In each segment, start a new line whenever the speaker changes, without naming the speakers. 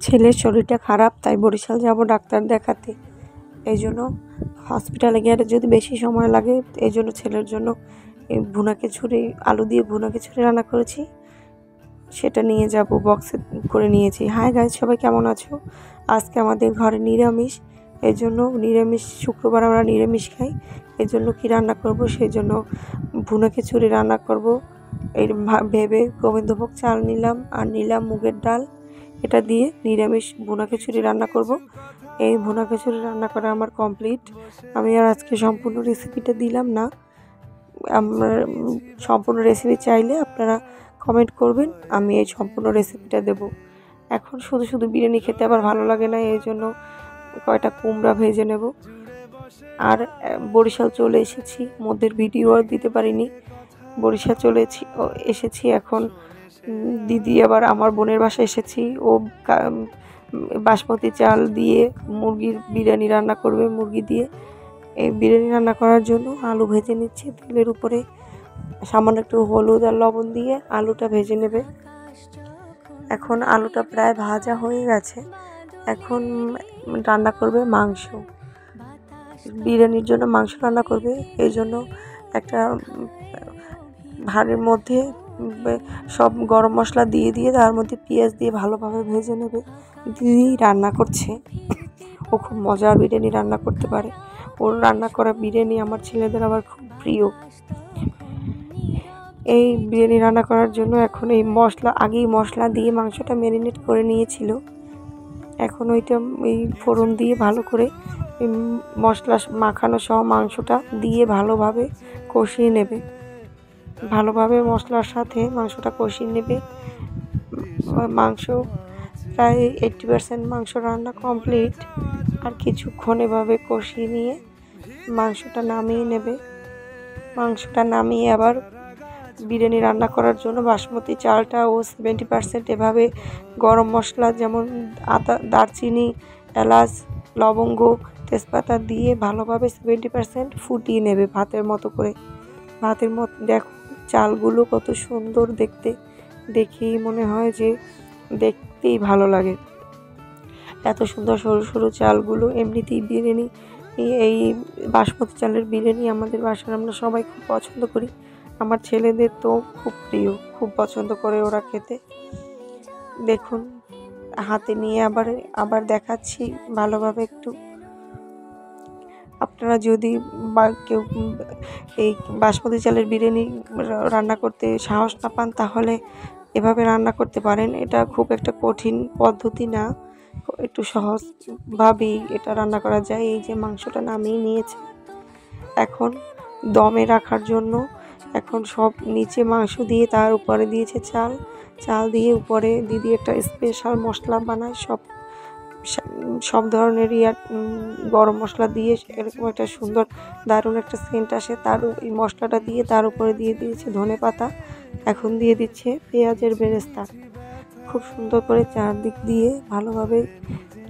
ছেলের শরীরটা খারাপ, তাই বরিশাল যাব ডাক্তার দেখাতে। এই জন্য হসপিটালে গেলে যদি বেশি সময় লাগে, এই জন্য ছেলের জন্য এই ভুনা খিচুড়ি, আলু দিয়ে ভুনা খিচুড়ি রান্না করেছি, সেটা নিয়ে যাব, বক্সে করে নিয়েছি। হাই গাইস, সবাই কেমন আছো? আজকে আমাদের ঘরে নিরামিষ, এই জন্য নিরামিষ, শুক্রবার আমরা নিরামিষ খাই। এই জন্য কী রান্না করব, সেই জন্য ভুনা খিচুড়ি রান্না করব এই ভেবে গোবিন্দভোগ চাল নিলাম, আর নিলাম মুগের ডাল। এটা দিয়ে নিরামিষ ভুনা খিচুড়ি রান্না করব। এই ভুনা খিচুড়ি রান্না করা আমার কমপ্লিট। আমি আর আজকে সম্পূর্ণ রেসিপিটা দিলাম না। আমার সম্পূর্ণ রেসিপি চাইলে আপনারা কমেন্ট করবেন, আমি এই সম্পূর্ণ রেসিপিটা দেব। এখন শুধু শুধু বিরিয়ানি খেতে আবার ভালো লাগে না, এই জন্য কয়টা কুমড়া ভেজে নেব। আর বরিশাল চলে এসেছি, মধ্যের ভিডিও আর দিতে পারিনি। বরিশাল চলে এসেছি। এখন দিদি আবার আমার বোনের বাসায় এসেছি, ও বাসমতি চাল দিয়ে মুরগির বিরিয়ানি রান্না করবে, মুরগি দিয়ে। এই বিরিয়ানি রান্না করার জন্য আলু ভেজে নিচ্ছি তেলের উপরে, সামান্য একটু হলুদ আর লবণ দিয়ে আলুটা ভেজে নেবে। এখন আলুটা প্রায় ভাজা হয়ে গেছে। এখন রান্না করবে মাংস, বিরিয়ানির জন্য মাংস রান্না করবে। এই জন্য একটা ভাঁড়ের মধ্যে সব গরম মশলা দিয়ে তার মধ্যে পেঁয়াজ দিয়ে ভালোভাবে ভেজে নেবে। দিদি রান্না করছে, ও খুব মজার বিরিয়ানি রান্না করতে পারে। ওর রান্না করা বিরিয়ানি আমার ছেলেদের আবার খুব প্রিয়। এই বিরিয়ানি রান্না করার জন্য এখন এই আগেই মশলা দিয়ে মাংসটা ম্যারিনেট করে নিয়েছিল। এখন ওইটা এই ফোড়ন দিয়ে ভালো করে মশলা মাখানো সহ মাংসটা দিয়ে ভালোভাবে কষিয়ে নেবে। ভালোভাবে মশলার সাথে মাংসটা কষিয়ে নেবে। মাংস প্রায় 80% মাংস রান্না কমপ্লিট। আর কিছুক্ষণ এভাবে কষিয়ে নিয়ে মাংসটা নামিয়ে নেবে। মাংসটা নামিয়ে আবার বিরিয়ানি রান্না করার জন্য বাসমতি চালটা ও 70% এভাবে গরম মশলা যেমন আদা, দারচিনি, এলাচ, লবঙ্গ, তেজপাতা দিয়ে ভালোভাবে 70% ফুটিয়ে নেবে ভাতের মতো করে। ভাতের মতো দেখো চালগুলো কত সুন্দর দেখতে, দেখেই মনে হয় যে দেখতেই ভালো লাগে। এত সুন্দর সরু সরু চালগুলো। এমনিতেই বিরিয়ানি, এই বাসমতি চালের বিরিয়ানি আমাদের বাসায় আমরা সবাই খুব পছন্দ করি। আমার ছেলেদের তো খুব প্রিয়, খুব পছন্দ করে ওরা খেতে। দেখুন হাতে নিয়ে আবার দেখাচ্ছি ভালোভাবে একটু। আপনারা যদি বা কেউ এই বাসমতি চালের বিরিয়ানি রান্না করতে সাহস না পান, তাহলে এভাবে রান্না করতে পারেন। এটা খুব একটা কঠিন পদ্ধতি না, একটু সহজভাবেই এটা রান্না করা যায়। এই যে মাংসটা নামিয়ে নিয়েছে, এখন দমে রাখার জন্য এখন সব নিচে মাংস দিয়ে তার উপরে দিয়েছে চাল দিয়ে উপরে দিদি একটা স্পেশাল মশলা বানায়, সব ধরনের গরম মশলা দিয়ে এরকম একটা সুন্দর দারুণ একটা সেন্ট আসে। এই মশলাটা দিয়ে তার উপরে দিয়ে দিয়েছে ধনেপাতা। এখন দিয়ে দিচ্ছে পেঁয়াজের বেরেস্তা। খুব সুন্দর করে চারদিক দিয়ে ভালোভাবে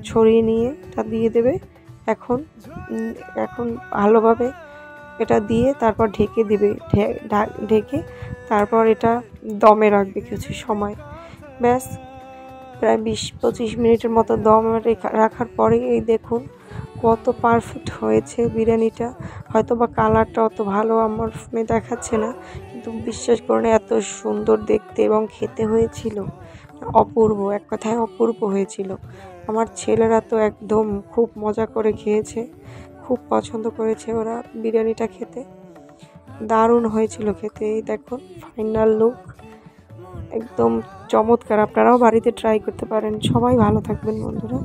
ছড়িয়ে নিয়ে তা দিয়ে দেবে। এখন ভালোভাবে এটা দিয়ে তারপর ঢেকে দেবে। ঢেকে তারপর এটা দমে রাখবে কিছু সময়। ব্যাস প্রায় 20-25 মিনিটের মতো দম রাখার পরে এই দেখুন কত পারফেক্ট হয়েছে বিরিয়ানিটা। হয়তো বা কালারটা অত ভালো আমার ফোনে দেখাচ্ছে না, কিন্তু বিশ্বাস করুন এত সুন্দর দেখতে এবং খেতে হয়েছিল অপূর্ব। এক কথায় অপূর্ব হয়েছিল। আমার ছেলেরা তো একদম খুব মজা করে খেয়েছে, খুব পছন্দ করেছে ওরা বিরিয়ানিটা খেতে। দারুণ হয়েছিল খেতে। এই দেখুন ফাইনাল লুক, একদম চমৎকার। আপনারাও বাড়িতে ট্রাই করতে পারেন। সবাই ভালো থাকবেন বন্ধুরা।